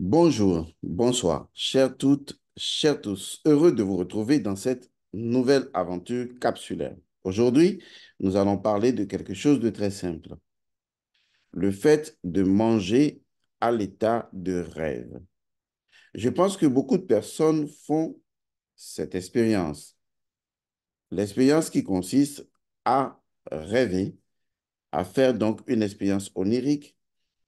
Bonjour, bonsoir, chères toutes, chers tous. Heureux de vous retrouver dans cette nouvelle aventure capsulaire. Aujourd'hui, nous allons parler de quelque chose de très simple. Le fait de manger à l'état de rêve. Je pense que beaucoup de personnes font cette expérience. L'expérience qui consiste à rêver, à faire donc une expérience onirique,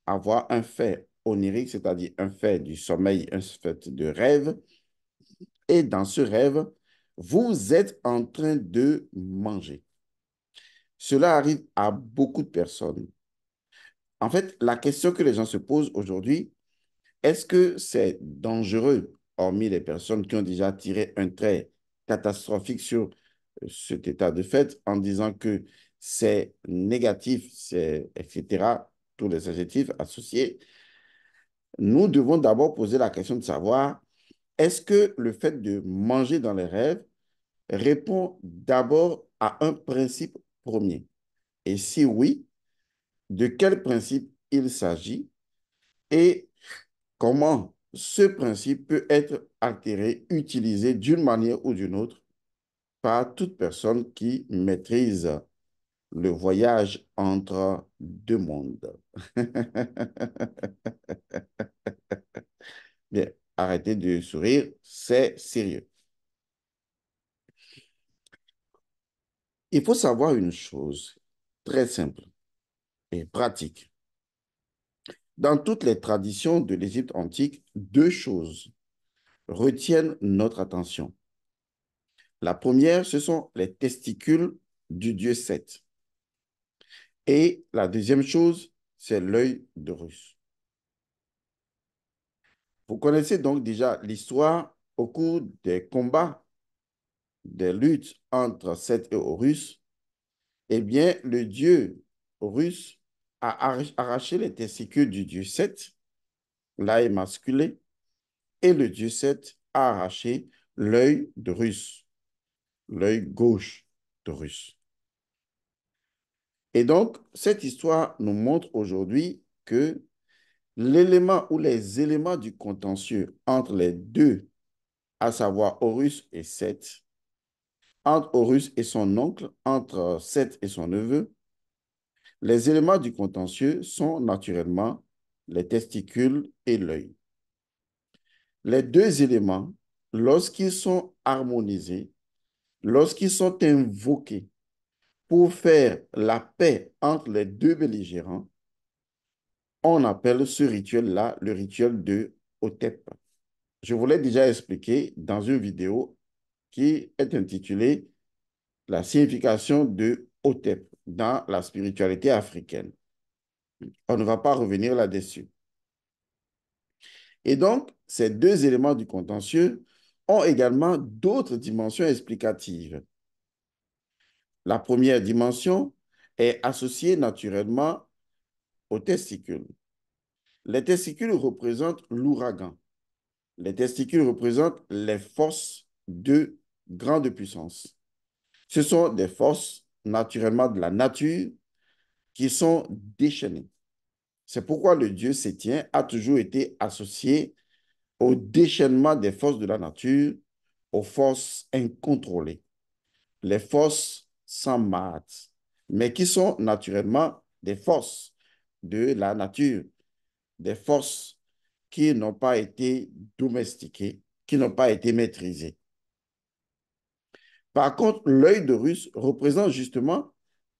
avoir un fait onirique, c'est-à-dire un fait du sommeil, un fait de rêve. Et dans ce rêve, vous êtes en train de manger. Cela arrive à beaucoup de personnes. En fait, la question que les gens se posent aujourd'hui, est-ce que c'est dangereux, hormis les personnes qui ont déjà tiré un trait catastrophique sur cet état de fait en disant que c'est négatif, c'est etc., tous les adjectifs associés, nous devons d'abord poser la question de savoir, est-ce que le fait de manger dans les rêves répond d'abord à un principe premier? Et si oui, de quel principe il s'agit et comment ce principe peut être altéré, utilisé d'une manière ou d'une autre par toute personne qui maîtrise le voyage entre deux mondes. Bien, arrêtez de sourire, c'est sérieux. Il faut savoir une chose très simple et pratique. Dans toutes les traditions de l'Égypte antique, deux choses retiennent notre attention. La première, ce sont les testicules du dieu Seth. Et la deuxième chose, c'est l'œil d'Horus. Vous connaissez donc déjà l'histoire au cours des combats, des luttes entre Seth et Horus. Eh bien, le dieu Horus a arraché les testicules du dieu Seth, l'a émasculé, et le dieu Seth a arraché l'œil d'Horus, l'œil gauche d'Horus. Et donc, cette histoire nous montre aujourd'hui que l'élément ou les éléments du contentieux entre les deux, à savoir Horus et Seth, entre Horus et son oncle, entre Seth et son neveu, les éléments du contentieux sont naturellement les testicules et l'œil. Les deux éléments, lorsqu'ils sont harmonisés, lorsqu'ils sont invoqués pour faire la paix entre les deux belligérants, on appelle ce rituel-là le rituel de Hotep. Je vous l'ai déjà expliqué dans une vidéo qui est intitulée La signification de Hotep dans la spiritualité africaine. On ne va pas revenir là-dessus. Et donc, ces deux éléments du contentieux ont également d'autres dimensions explicatives. La première dimension est associée naturellement aux testicules. Les testicules représentent l'ouragan. Les testicules représentent les forces de grande puissance. Ce sont des forces naturellement de la nature qui sont déchaînées. C'est pourquoi le dieu sétien a toujours été associé au déchaînement des forces de la nature, aux forces incontrôlées, les forces sans maths, mais qui sont naturellement des forces de la nature, des forces qui n'ont pas été domestiquées, qui n'ont pas été maîtrisées. Par contre, l'œil d'Horus représente justement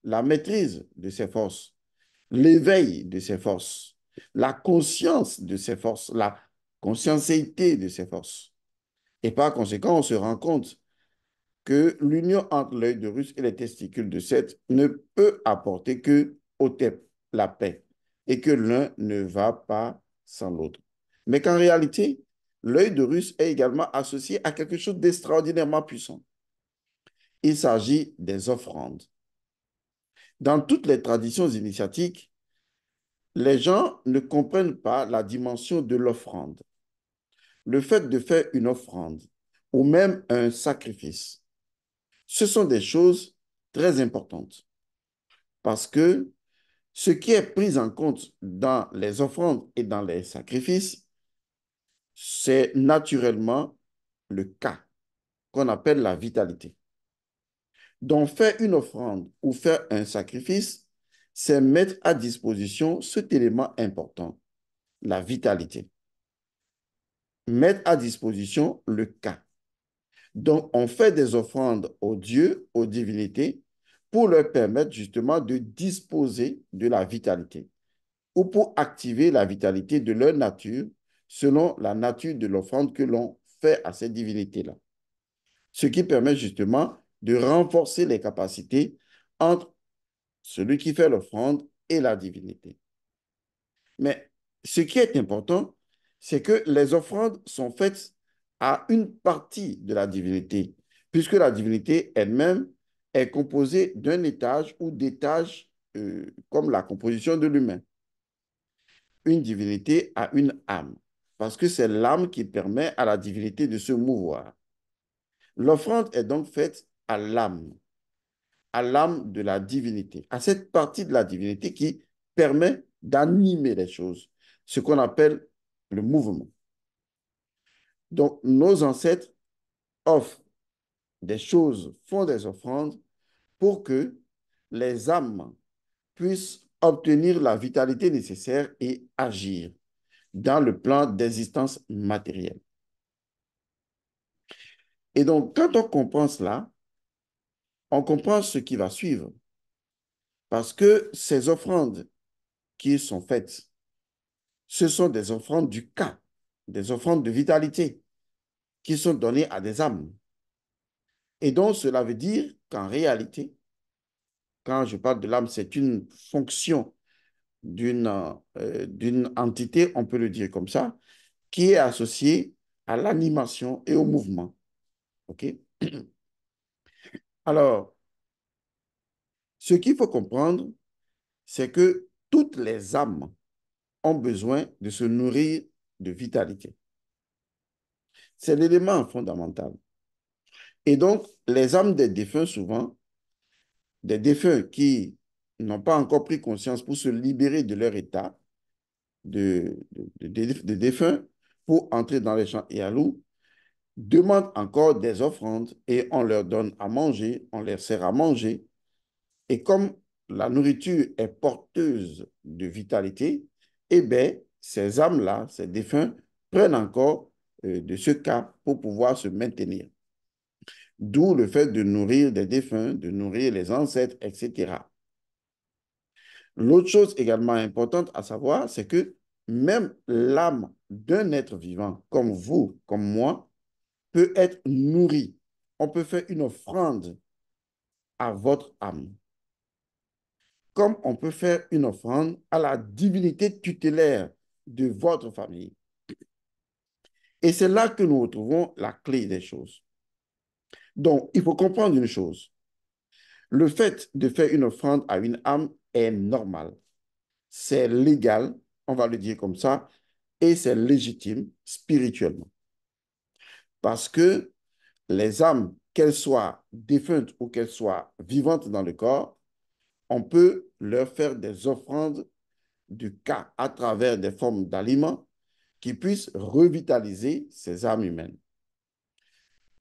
la maîtrise de ces forces, l'éveil de ces forces, la conscience de ces forces, la conscienceité de ces forces. Et par conséquent, on se rend compte que l'union entre l'œil d'Horus et les testicules de Seth ne peut apporter que Hotep, la paix, et que l'un ne va pas sans l'autre. Mais qu'en réalité, l'œil d'Horus est également associé à quelque chose d'extraordinairement puissant. Il s'agit des offrandes. Dans toutes les traditions initiatiques, les gens ne comprennent pas la dimension de l'offrande. Le fait de faire une offrande ou même un sacrifice, ce sont des choses très importantes parce que ce qui est pris en compte dans les offrandes et dans les sacrifices, c'est naturellement le cas qu'on appelle la vitalité. Donc, faire une offrande ou faire un sacrifice, c'est mettre à disposition cet élément important, la vitalité. Mettre à disposition le cas. Donc, on fait des offrandes aux dieux, aux divinités, pour leur permettre justement de disposer de la vitalité ou pour activer la vitalité de leur nature selon la nature de l'offrande que l'on fait à ces divinités-là. Ce qui permet justement de renforcer les capacités entre celui qui fait l'offrande et la divinité. Mais ce qui est important, c'est que les offrandes sont faites à une partie de la divinité, puisque la divinité elle-même est composée d'un étage ou d'étages comme la composition de l'humain. Une divinité a une âme, parce que c'est l'âme qui permet à la divinité de se mouvoir. L'offrande est donc faite à l'âme de la divinité, à cette partie de la divinité qui permet d'animer les choses, ce qu'on appelle le mouvement. Donc, nos ancêtres offrent des choses, font des offrandes pour que les âmes puissent obtenir la vitalité nécessaire et agir dans le plan d'existence matérielle. Et donc, quand on comprend cela, on comprend ce qui va suivre. Parce que ces offrandes qui sont faites, ce sont des offrandes du cas, des offrandes de vitalité qui sont données à des âmes. Et donc, cela veut dire qu'en réalité, quand je parle de l'âme, c'est une fonction d'une entité, on peut le dire comme ça, qui est associée à l'animation et au mouvement. OK? Alors, ce qu'il faut comprendre, c'est que toutes les âmes ont besoin de se nourrir de vitalité. C'est l'élément fondamental. Et donc, les âmes des défunts, souvent, des défunts qui n'ont pas encore pris conscience pour se libérer de leur état de défunts, pour entrer dans les champs et à loup, demandent encore des offrandes et on leur donne à manger, on leur sert à manger. Et comme la nourriture est porteuse de vitalité, eh bien, ces âmes-là, ces défunts, prennent encore de ce cas pour pouvoir se maintenir. D'où le fait de nourrir des défunts, de nourrir les ancêtres, etc. L'autre chose également importante à savoir, c'est que même l'âme d'un être vivant, comme vous, comme moi, peut être nourrie. On peut faire une offrande à votre âme, comme on peut faire une offrande à la divinité tutélaire de votre famille. Et c'est là que nous retrouvons la clé des choses. Donc, il faut comprendre une chose. Le fait de faire une offrande à une âme est normal. C'est légal, on va le dire comme ça, et c'est légitime spirituellement. Parce que les âmes, qu'elles soient défuntes ou qu'elles soient vivantes dans le corps, on peut leur faire des offrandes du cas à travers des formes d'aliments qui puissent revitaliser ces âmes humaines.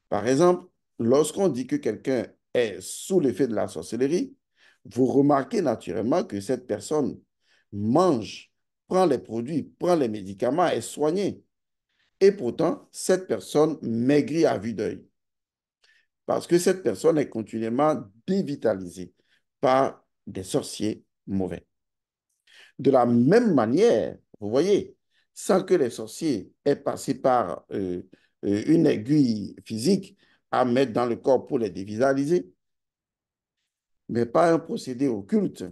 Par exemple, lorsqu'on dit que quelqu'un est sous l'effet de la sorcellerie, vous remarquez naturellement que cette personne mange, prend les produits, prend les médicaments, est soignée. Et pourtant, cette personne maigrit à vue d'œil parce que cette personne est continuellement dévitalisée par des sorciers mauvais. De la même manière, vous voyez, sans que les sorciers aient passé par une aiguille physique à mettre dans le corps pour les dévitaliser, mais pas un procédé occulte,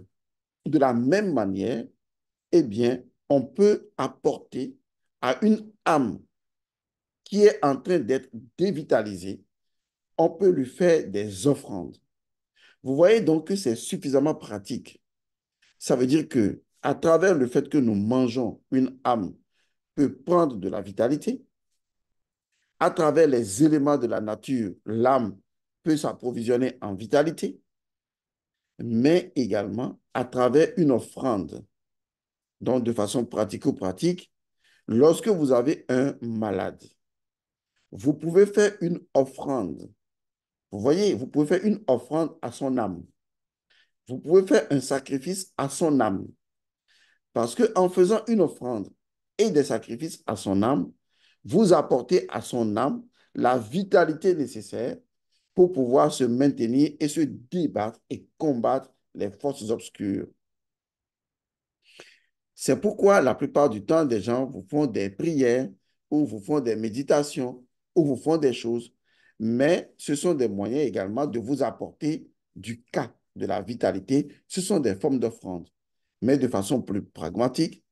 de la même manière, eh bien, on peut apporter à une âme qui est en train d'être dévitalisée, on peut lui faire des offrandes. Vous voyez donc que c'est suffisamment pratique. Ça veut dire que à travers le fait que nous mangeons, une âme peut prendre de la vitalité. À travers les éléments de la nature, l'âme peut s'approvisionner en vitalité, mais également à travers une offrande. Donc, de façon pratico-pratique, Lorsque vous avez un malade, vous pouvez faire une offrande. Vous voyez, vous pouvez faire une offrande à son âme. Vous pouvez faire un sacrifice à son âme. Parce qu'en faisant une offrande et des sacrifices à son âme, vous apportez à son âme la vitalité nécessaire pour pouvoir se maintenir et se débattre et combattre les forces obscures. C'est pourquoi la plupart du temps, des gens vous font des prières ou vous font des méditations ou vous font des choses, mais ce sont des moyens également de vous apporter du cas de la vitalité. Ce sont des formes d'offrande. Mais de façon plus pragmatique,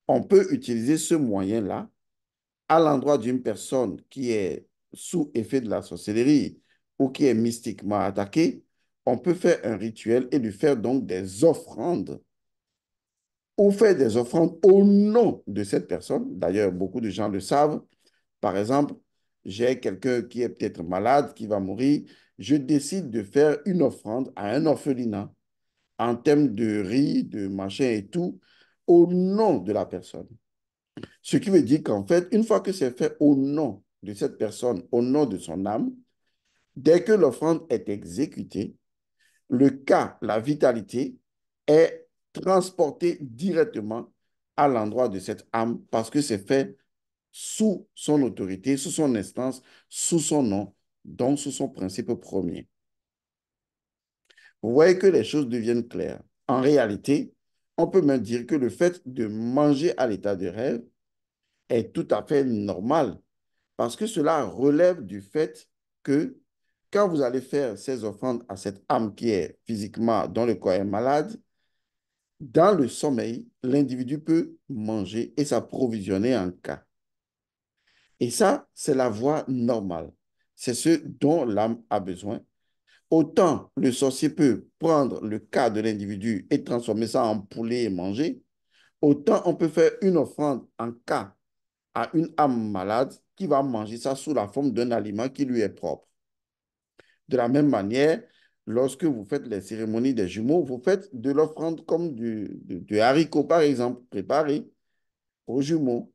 on peut utiliser ce moyen-là à l'endroit d'une personne qui est sous effet de la sorcellerie ou qui est mystiquement attaquée. On peut faire un rituel et lui faire donc des offrandes ou faire des offrandes au nom de cette personne. D'ailleurs, beaucoup de gens le savent. Par exemple, j'ai quelqu'un qui est peut-être malade, qui va mourir. Je décide de faire une offrande à un orphelinat en termes de riz, de machin et tout, au nom de la personne. Ce qui veut dire qu'en fait, une fois que c'est fait au nom de cette personne, au nom de son âme, dès que l'offrande est exécutée, le cas, la vitalité, est transporté directement à l'endroit de cette âme parce que c'est fait sous son autorité, sous son instance, sous son nom, donc sous son principe premier. Vous voyez que les choses deviennent claires. En réalité, on peut même dire que le fait de manger à l'état de rêve est tout à fait normal parce que cela relève du fait que quand vous allez faire ces offrandes à cette âme qui est physiquement, dont le corps est malade, dans le sommeil, l'individu peut manger et s'approvisionner en cas. Et ça, c'est la voie normale. C'est ce dont l'âme a besoin. Autant le sorcier peut prendre le cas de l'individu et transformer ça en poulet et manger, autant on peut faire une offrande en cas à une âme malade qui va manger ça sous la forme d'un aliment qui lui est propre. De la même manière, lorsque vous faites les cérémonies des jumeaux, vous faites de l'offrande comme du haricot, par exemple, préparé aux jumeaux,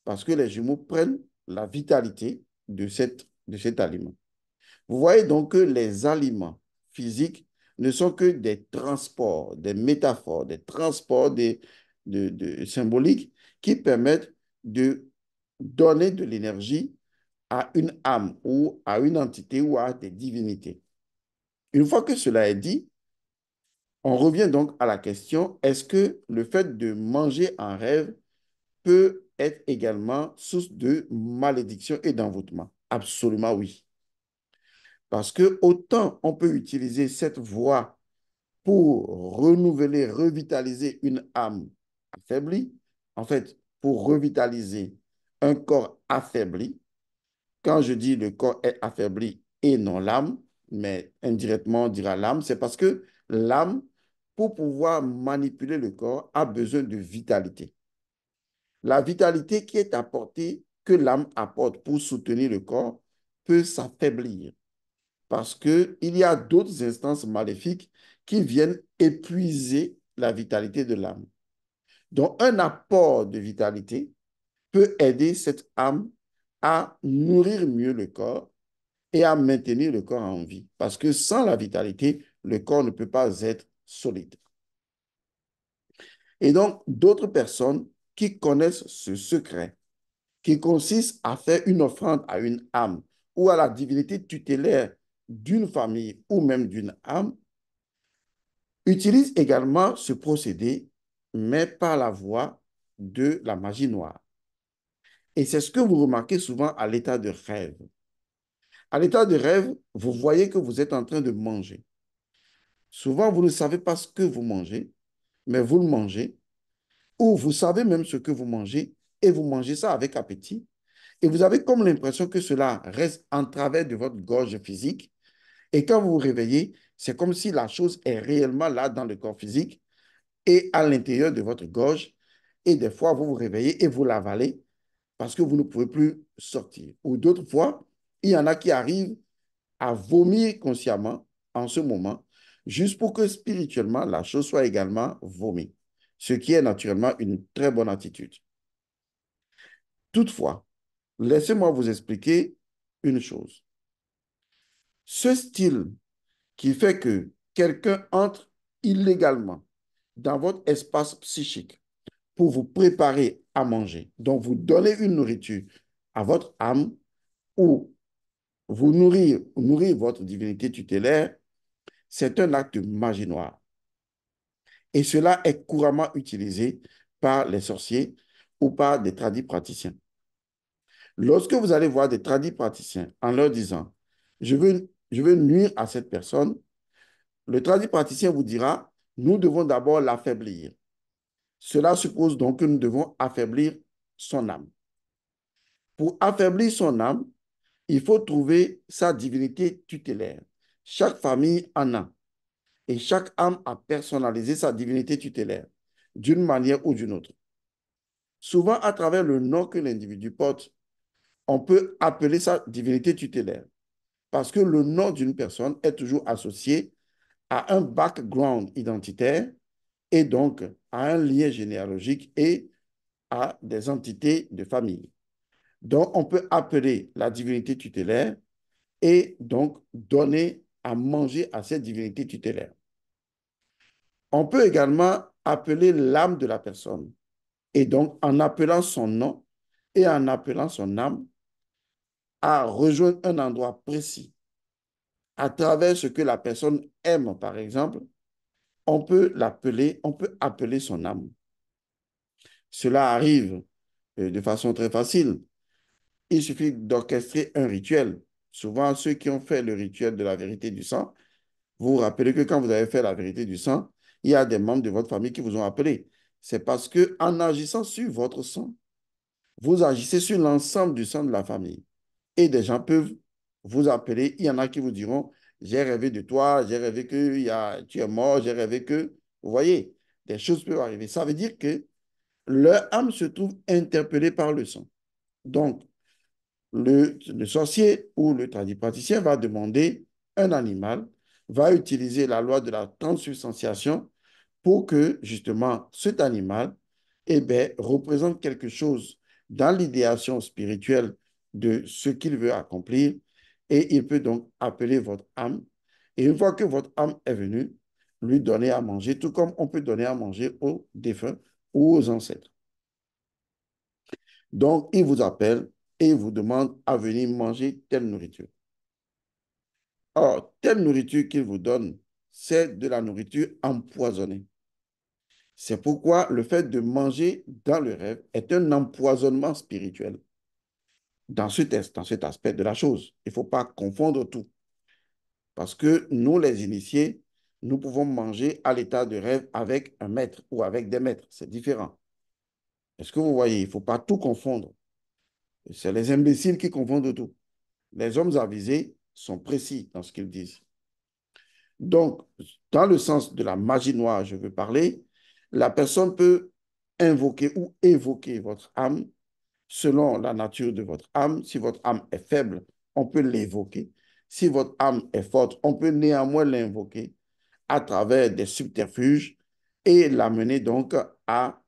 parce que les jumeaux prennent la vitalité de cet aliment. Vous voyez donc que les aliments physiques ne sont que des transports, des métaphores, des transports symboliques qui permettent de donner de l'énergie à une âme ou à une entité ou à des divinités. Une fois que cela est dit, on revient donc à la question, est-ce que le fait de manger en rêve peut être également source de malédiction et d'envoûtement? Absolument oui. Parce que autant on peut utiliser cette voie pour renouveler, revitaliser une âme affaiblie, en fait, pour revitaliser un corps affaibli. Quand je dis le corps est affaibli et non l'âme, mais indirectement on dira l'âme, c'est parce que l'âme, pour pouvoir manipuler le corps, a besoin de vitalité. La vitalité qui est apportée, que l'âme apporte pour soutenir le corps, peut s'affaiblir parce qu'il y a d'autres instances maléfiques qui viennent épuiser la vitalité de l'âme. Donc, un apport de vitalité peut aider cette âme à nourrir mieux le corps et à maintenir le corps en vie. Parce que sans la vitalité, le corps ne peut pas être solide. Et donc, d'autres personnes qui connaissent ce secret, qui consiste à faire une offrande à une âme ou à la divinité tutélaire d'une famille ou même d'une âme, utilisent également ce procédé, mais par la voie de la magie noire. Et c'est ce que vous remarquez souvent à l'état de rêve. À l'état de rêve, vous voyez que vous êtes en train de manger. Souvent, vous ne savez pas ce que vous mangez, mais vous le mangez, ou vous savez même ce que vous mangez, et vous mangez ça avec appétit. Et vous avez comme l'impression que cela reste en travers de votre gorge physique. Et quand vous vous réveillez, c'est comme si la chose est réellement là dans le corps physique et à l'intérieur de votre gorge. Et des fois, vous vous réveillez et vous l'avalez parce que vous ne pouvez plus sortir. Ou d'autres fois, il y en a qui arrivent à vomir consciemment en ce moment, juste pour que spirituellement, la chose soit également vomie, ce qui est naturellement une très bonne attitude. Toutefois, laissez-moi vous expliquer une chose. Ce style qui fait que quelqu'un entre illégalement dans votre espace psychique pour vous préparer à manger, donc vous donnez une nourriture à votre âme ou vous nourrir votre divinité tutélaire, c'est un acte de magie noire. Et cela est couramment utilisé par les sorciers ou par des tradis praticiens. Lorsque vous allez voir des tradis praticiens en leur disant, je veux nuire à cette personne, le tradit praticien vous dira, nous devons d'abord l'affaiblir. Cela suppose donc que nous devons affaiblir son âme. Pour affaiblir son âme, il faut trouver sa divinité tutélaire. Chaque famille en a. Et chaque âme a personnalisé sa divinité tutélaire d'une manière ou d'une autre. Souvent, à travers le nom que l'individu porte, on peut appeler sa divinité tutélaire. Parce que le nom d'une personne est toujours associé à un background identitaire et donc à un lien généalogique et à des entités de famille. Donc, on peut appeler la divinité tutélaire et donc donner à manger à cette divinité tutélaire. On peut également appeler l'âme de la personne. Et donc, en appelant son nom et en appelant son âme à rejoindre un endroit précis à travers ce que la personne aime, par exemple, on peut appeler son âme. Cela arrive de façon très facile. Il suffit d'orchestrer un rituel. Souvent, ceux qui ont fait le rituel de la vérité du sang, vous vous rappelez que quand vous avez fait la vérité du sang, il y a des membres de votre famille qui vous ont appelé. C'est parce que en agissant sur votre sang, vous agissez sur l'ensemble du sang de la famille. Et des gens peuvent vous appeler. Il y en a qui vous diront, j'ai rêvé de toi, j'ai rêvé que tu es mort, j'ai rêvé que... Vous voyez, des choses peuvent arriver. Ça veut dire que leur âme se trouve interpellée par le sang. Donc, le sorcier ou le tradipraticien va demander un animal, va utiliser la loi de la transsubstantiation pour que justement cet animal représente quelque chose dans l'idéation spirituelle de ce qu'il veut accomplir et il peut donc appeler votre âme. Et une fois que votre âme est venue, lui donner à manger, tout comme on peut donner à manger aux défunts ou aux ancêtres. Donc, il vous appelle et il vous demande à venir manger telle nourriture. Or, telle nourriture qu'il vous donne, c'est de la nourriture empoisonnée. C'est pourquoi le fait de manger dans le rêve est un empoisonnement spirituel dans cet aspect de la chose. Il ne faut pas confondre tout. Parce que nous, les initiés, nous pouvons manger à l'état de rêve avec un maître ou avec des maîtres. C'est différent. Est-ce que vous voyez? Il ne faut pas tout confondre. C'est les imbéciles qui confondent tout. Les hommes avisés sont précis dans ce qu'ils disent. Donc, dans le sens de la magie noire, je veux parler, la personne peut invoquer ou évoquer votre âme selon la nature de votre âme. Si votre âme est faible, on peut l'évoquer. Si votre âme est forte, on peut néanmoins l'invoquer à travers des subterfuges et l'amener donc à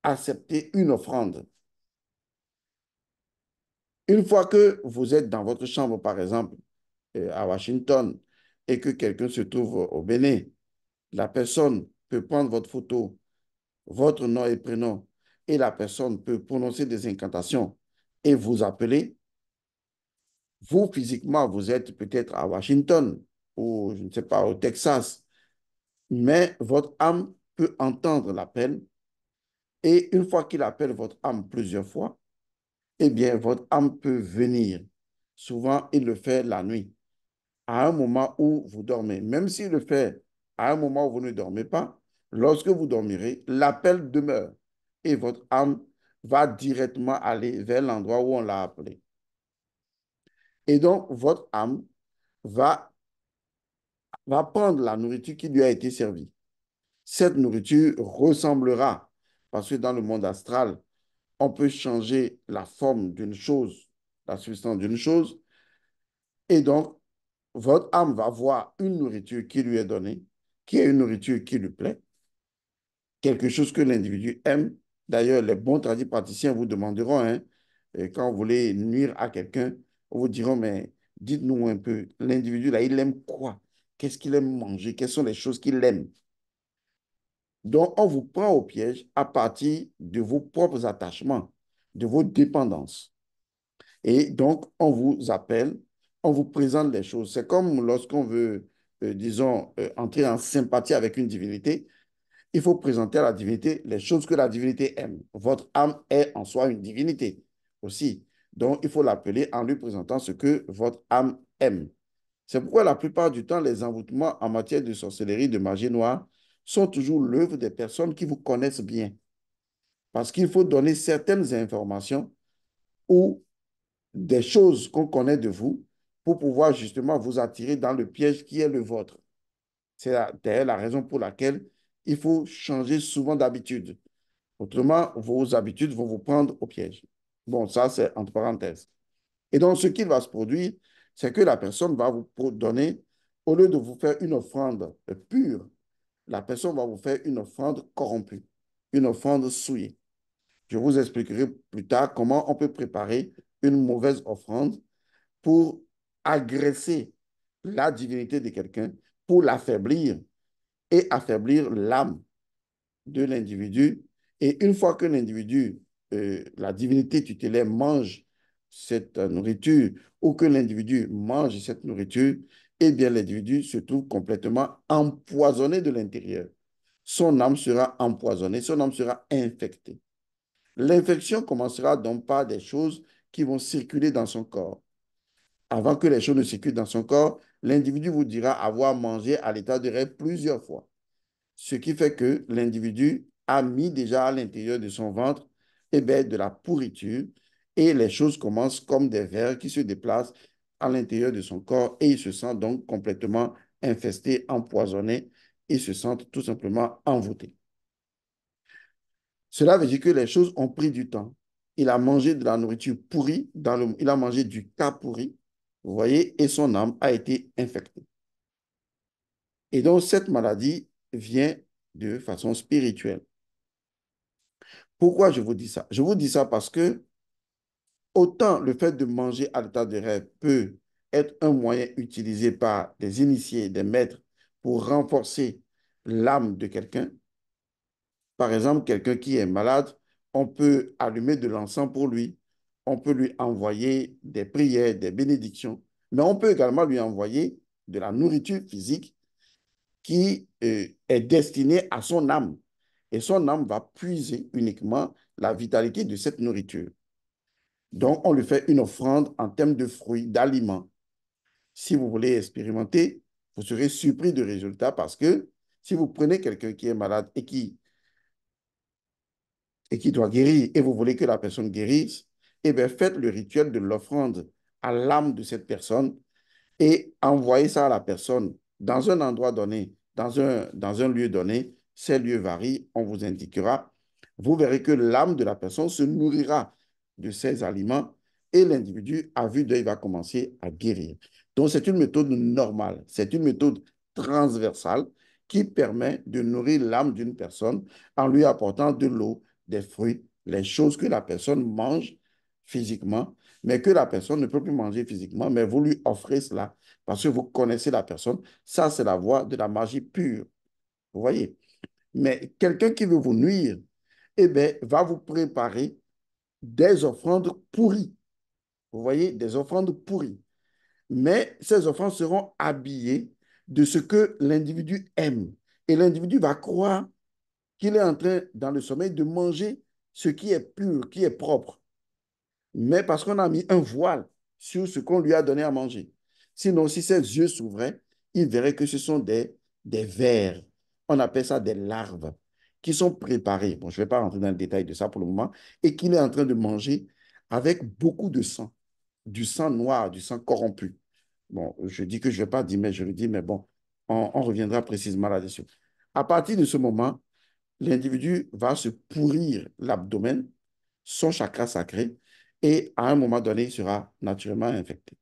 accepter une offrande. Une fois que vous êtes dans votre chambre, par exemple, à Washington, et que quelqu'un se trouve au Bénin, la personne peut prendre votre photo, votre nom et prénom, et la personne peut prononcer des incantations et vous appeler. Vous, physiquement, vous êtes peut-être à Washington ou, je ne sais pas, au Texas, mais votre âme peut entendre l'appel et une fois qu'il appelle votre âme plusieurs fois, eh bien, votre âme peut venir. Souvent, il le fait la nuit, à un moment où vous dormez. Même s'il le fait à un moment où vous ne dormez pas, lorsque vous dormirez, l'appel demeure et votre âme va directement aller vers l'endroit où on l'a appelé. Et donc, votre âme va, va prendre la nourriture qui lui a été servie. Cette nourriture ressemblera, parce que dans le monde astral, on peut changer la forme d'une chose, la substance d'une chose, et donc, votre âme va voir une nourriture qui lui est donnée, qui est une nourriture qui lui plaît, quelque chose que l'individu aime, D'ailleurs, les bons tradipraticiens vous demanderont, hein, quand vous voulez nuire à quelqu'un, vous diront, mais dites-nous un peu, l'individu là, il aime quoi? Qu'est-ce qu'il aime manger? Quelles sont les choses qu'il aime? Donc, on vous prend au piège à partir de vos propres attachements, de vos dépendances. Et donc, on vous appelle, on vous présente les choses. C'est comme lorsqu'on veut, disons, entrer en sympathie avec une divinité, il faut présenter à la divinité les choses que la divinité aime. Votre âme est en soi une divinité aussi. Donc, il faut l'appeler en lui présentant ce que votre âme aime. C'est pourquoi la plupart du temps, les envoûtements en matière de sorcellerie, de magie noire, sont toujours l'œuvre des personnes qui vous connaissent bien. Parce qu'il faut donner certaines informations ou des choses qu'on connaît de vous pour pouvoir justement vous attirer dans le piège qui est le vôtre. C'est d'ailleurs la raison pour laquelle il faut changer souvent d'habitude. Autrement, vos habitudes vont vous prendre au piège. Bon, ça, c'est entre parenthèses. Et donc, ce qui va se produire, c'est que la personne va vous donner, au lieu de vous faire une offrande pure, la personne va vous faire une offrande corrompue, une offrande souillée. Je vous expliquerai plus tard comment on peut préparer une mauvaise offrande pour agresser la divinité de quelqu'un, pour l'affaiblir et affaiblir l'âme de l'individu. Et une fois que l'individu, la divinité tutélaire mange cette nourriture ou que l'individu mange cette nourriture, eh bien l'individu se trouve complètement empoisonné de l'intérieur. Son âme sera empoisonnée, son âme sera infectée. L'infection commencera donc par des choses qui vont circuler dans son corps. Avant que les choses ne circulent dans son corps, l'individu vous dira avoir mangé à l'état de rêve plusieurs fois. Ce qui fait que l'individu a mis déjà à l'intérieur de son ventre eh bien, de la pourriture et les choses commencent comme des vers qui se déplacent à l'intérieur de son corps et il se sent donc complètement infesté, empoisonné et se sent tout simplement envoûté. Cela veut dire que les choses ont pris du temps. Il a mangé de la nourriture pourrie, il a mangé du cas pourri, vous voyez, et son âme a été infectée. Et donc, cette maladie vient de façon spirituelle. Pourquoi je vous dis ça? Je vous dis ça parce que autant le fait de manger à l'état de rêve peut être un moyen utilisé par des initiés, des maîtres, pour renforcer l'âme de quelqu'un. Par exemple, quelqu'un qui est malade, on peut allumer de l'encens pour lui, on peut lui envoyer des prières, des bénédictions, mais on peut également lui envoyer de la nourriture physique qui est destinée à son âme. Et son âme va puiser uniquement la vitalité de cette nourriture. Donc, on lui fait une offrande en termes de fruits, d'aliments. Si vous voulez expérimenter, vous serez surpris du résultat parce que si vous prenez quelqu'un qui est malade et qui doit guérir et vous voulez que la personne guérisse, eh bien, faites le rituel de l'offrande à l'âme de cette personne et envoyez ça à la personne dans un endroit donné, dans un lieu donné. Ces lieux varient, on vous indiquera. Vous verrez que l'âme de la personne se nourrira de ces aliments et l'individu, à vue d'œil, va commencer à guérir. Donc, c'est une méthode normale, c'est une méthode transversale qui permet de nourrir l'âme d'une personne en lui apportant de l'eau, des fruits, les choses que la personne mange physiquement, mais que la personne ne peut plus manger physiquement, mais vous lui offrez cela parce que vous connaissez la personne. Ça, c'est la voie de la magie pure. Vous voyez? Mais quelqu'un qui veut vous nuire, eh bien, va vous préparer des offrandes pourries. Vous voyez? Des offrandes pourries. Mais ces offrandes seront habillées de ce que l'individu aime. Et l'individu va croire qu'il est en train, dans le sommeil, de manger ce qui est pur, qui est propre. Mais parce qu'on a mis un voile sur ce qu'on lui a donné à manger. Sinon, si ses yeux s'ouvraient, il verrait que ce sont des vers. On appelle ça des larves qui sont préparées. Bon, je ne vais pas rentrer dans le détail de ça pour le moment. Et qu'il est en train de manger avec beaucoup de sang, du sang noir, du sang corrompu. Bon, je dis que je ne vais pas dire, mais je le dis, mais bon, on reviendra précisément là-dessus. À partir de ce moment, l'individu va se pourrir l'abdomen, son chakra sacré, et à un moment donné, il sera naturellement infecté.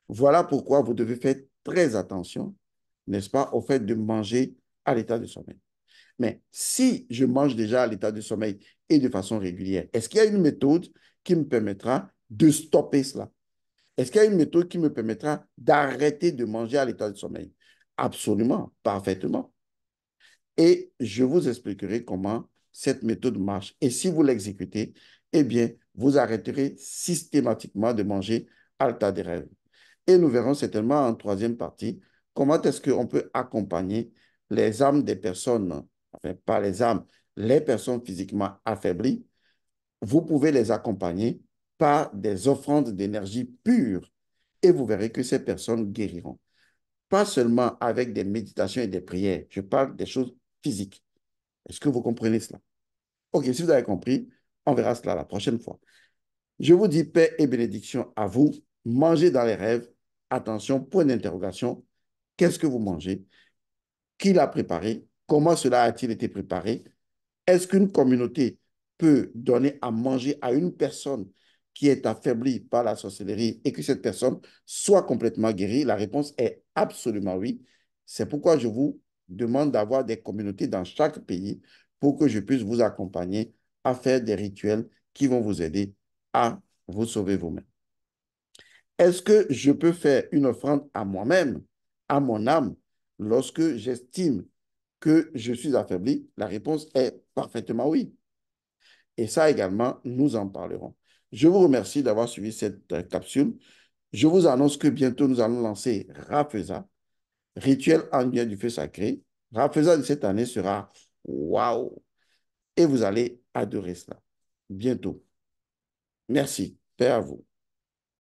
Voilà pourquoi vous devez faire très attention, n'est-ce pas, au fait de manger à l'état de sommeil. Mais si je mange déjà à l'état de sommeil et de façon régulière, est-ce qu'il y a une méthode qui me permettra de stopper cela? Est-ce qu'il y a une méthode qui me permettra d'arrêter de manger à l'état de sommeil? Absolument, parfaitement. Et je vous expliquerai comment cette méthode marche. Et si vous l'exécutez, eh bien, vous arrêterez systématiquement de manger à l'état de rêve. Et nous verrons certainement en troisième partie comment est-ce qu'on peut accompagner les âmes des personnes, enfin pas les âmes, les personnes physiquement affaiblies. Vous pouvez les accompagner par des offrandes d'énergie pure et vous verrez que ces personnes guériront. Pas seulement avec des méditations et des prières, je parle des choses physiques. Est-ce que vous comprenez cela? Ok, si vous avez compris, on verra cela la prochaine fois. Je vous dis paix et bénédiction à vous. Mangez dans les rêves. Attention, point d'interrogation. Qu'est-ce que vous mangez? Qui l'a préparé? Comment cela a-t-il été préparé? Est-ce qu'une communauté peut donner à manger à une personne qui est affaiblie par la sorcellerie et que cette personne soit complètement guérie? La réponse est absolument oui. C'est pourquoi je vous demande d'avoir des communautés dans chaque pays pour que je puisse vous accompagner à faire des rituels qui vont vous aider à vous sauver vous-même. Est-ce que je peux faire une offrande à moi-même, à mon âme, lorsque j'estime que je suis affaibli? La réponse est parfaitement oui. Et ça également, nous en parlerons. Je vous remercie d'avoir suivi cette capsule. Je vous annonce que bientôt, nous allons lancer Rafeza, rituel en lien du feu sacré. Rafeza de cette année sera waouh! Et vous allez adorer cela. Bientôt. Merci. Paix à vous.